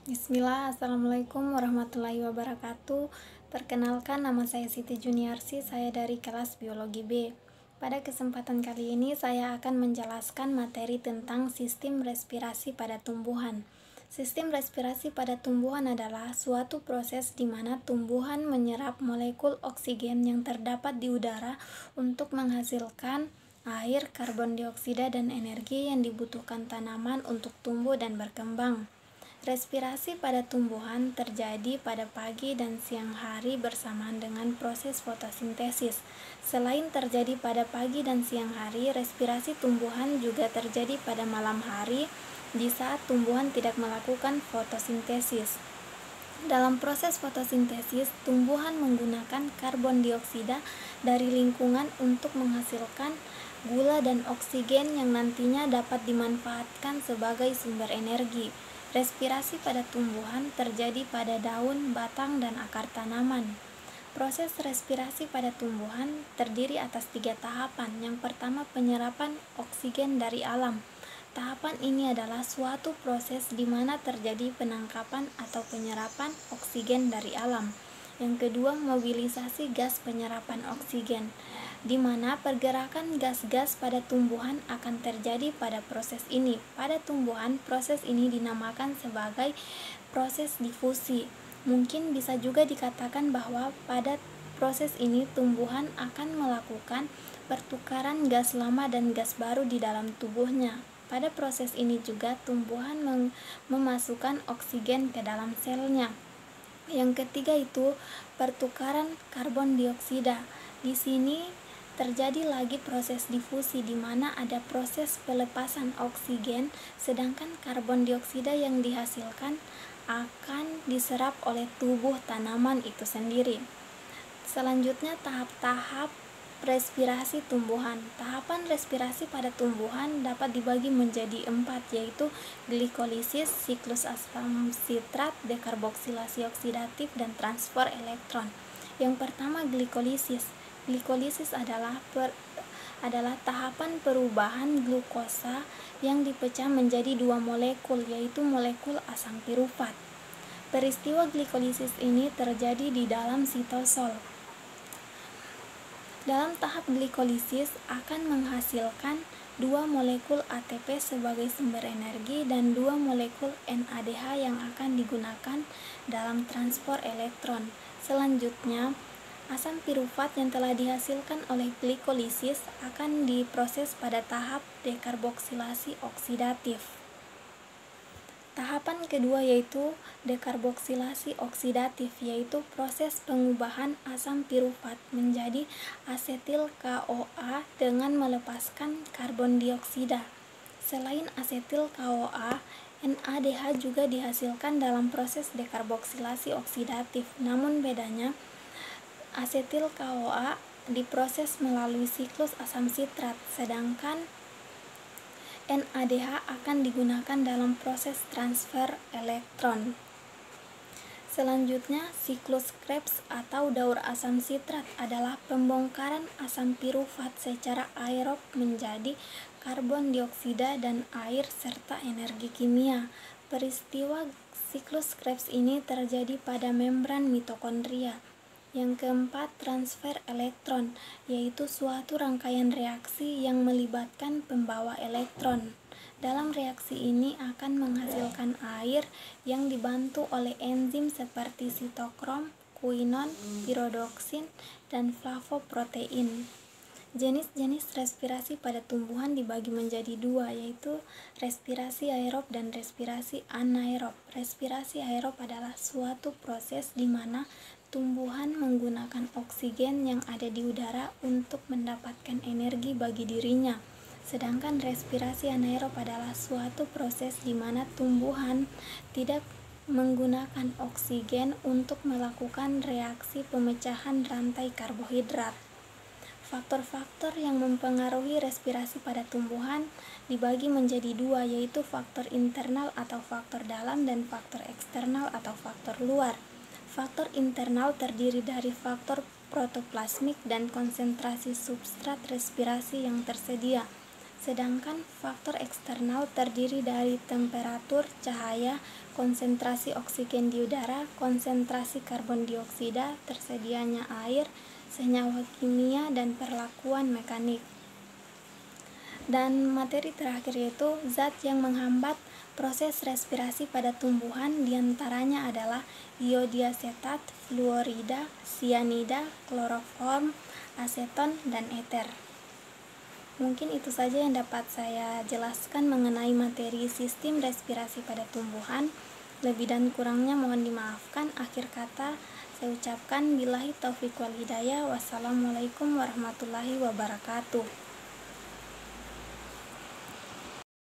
Bismillah, Assalamualaikum warahmatullahi wabarakatuh. Perkenalkan, nama saya Siti Juniarsi, saya dari kelas Biologi B. Pada kesempatan kali ini saya akan menjelaskan materi tentang sistem respirasi pada tumbuhan. Sistem respirasi pada tumbuhan adalah suatu proses di mana tumbuhan menyerap molekul oksigen yang terdapat di udara untuk menghasilkan air, karbon dioksida, dan energi yang dibutuhkan tanaman untuk tumbuh dan berkembang. Respirasi pada tumbuhan terjadi pada pagi dan siang hari bersamaan dengan proses fotosintesis. Selain terjadi pada pagi dan siang hari, respirasi tumbuhan juga terjadi pada malam hari di saat tumbuhan tidak melakukan fotosintesis. Dalam proses fotosintesis, tumbuhan menggunakan karbon dioksida dari lingkungan untuk menghasilkan gula dan oksigen yang nantinya dapat dimanfaatkan sebagai sumber energi. Respirasi pada tumbuhan terjadi pada daun, batang, dan akar tanaman. Proses respirasi pada tumbuhan terdiri atas 3 tahapan. Yang pertama, penyerapan oksigen dari alam. Tahapan ini adalah suatu proses di mana terjadi penangkapan atau penyerapan oksigen dari alam. Yang kedua, mobilisasi gas penyerapan oksigen, di mana pergerakan gas-gas pada tumbuhan akan terjadi pada proses ini. Pada tumbuhan, proses ini dinamakan sebagai proses difusi. Mungkin bisa juga dikatakan bahwa pada proses ini tumbuhan akan melakukan pertukaran gas lama dan gas baru di dalam tubuhnya. Pada proses ini juga tumbuhan memasukkan oksigen ke dalam selnya. Yang ketiga itu pertukaran karbon dioksida. Di sini terjadi lagi proses difusi di mana ada proses pelepasan oksigen, sedangkan karbon dioksida yang dihasilkan akan diserap oleh tubuh tanaman itu sendiri. Selanjutnya, tahap-tahap respirasi tumbuhan. Tahapan respirasi pada tumbuhan dapat dibagi menjadi 4, yaitu glikolisis, siklus asam sitrat, dekarboksilasi oksidatif, dan transfer elektron. Yang pertama, glikolisis. Glikolisis adalah tahapan perubahan glukosa yang dipecah menjadi 2 molekul, yaitu molekul asam pirufat. Peristiwa glikolisis ini terjadi di dalam sitosol. Dalam tahap glikolisis akan menghasilkan 2 molekul ATP sebagai sumber energi dan 2 molekul NADH yang akan digunakan dalam transport elektron. Selanjutnya, asam pirufat yang telah dihasilkan oleh glikolisis akan diproses pada tahap dekarboksilasi oksidatif. Tahapan kedua yaitu dekarboksilasi oksidatif, yaitu proses pengubahan asam pirufat menjadi asetil CoA dengan melepaskan karbon dioksida. Selain asetil CoA, NADH juga dihasilkan dalam proses dekarboksilasi oksidatif. Namun bedanya, asetil CoA diproses melalui siklus asam sitrat, sedangkan NADH akan digunakan dalam proses transfer elektron. Selanjutnya, siklus Krebs atau daur asam sitrat adalah pembongkaran asam pirufat secara aerob menjadi karbon dioksida dan air serta energi kimia. Peristiwa siklus Krebs ini terjadi pada membran mitokondria. Yang keempat, transfer elektron, yaitu suatu rangkaian reaksi yang melibatkan pembawa elektron. Dalam reaksi ini akan menghasilkan air yang dibantu oleh enzim seperti sitokrom, kuinon, piridoksin, dan flavoprotein. Jenis-jenis respirasi pada tumbuhan dibagi menjadi 2, yaitu respirasi aerob dan respirasi anaerob. Respirasi aerob adalah suatu proses di mana tumbuhan menggunakan oksigen yang ada di udara untuk mendapatkan energi bagi dirinya. Sedangkan respirasi anaerob adalah suatu proses di mana tumbuhan tidak menggunakan oksigen untuk melakukan reaksi pemecahan rantai karbohidrat. Faktor-faktor yang mempengaruhi respirasi pada tumbuhan dibagi menjadi 2, yaitu faktor internal atau faktor dalam dan faktor eksternal atau faktor luar. Faktor internal terdiri dari faktor protoplasmik dan konsentrasi substrat respirasi yang tersedia. sedangkan faktor eksternal terdiri dari temperatur, cahaya, konsentrasi oksigen di udara, konsentrasi karbon dioksida, tersedianya air, senyawa kimia, dan perlakuan mekanik. Dan materi terakhir yaitu zat yang menghambat proses respirasi pada tumbuhan, diantaranya adalah iodiasetat, fluorida, sianida, kloroform, aseton, dan eter. Mungkin itu saja yang dapat saya jelaskan mengenai materi sistem respirasi pada tumbuhan. Lebih dan kurangnya mohon dimaafkan. Akhir kata saya ucapkan billahi taufiq wal hidayah. Wassalamualaikum warahmatullahi wabarakatuh.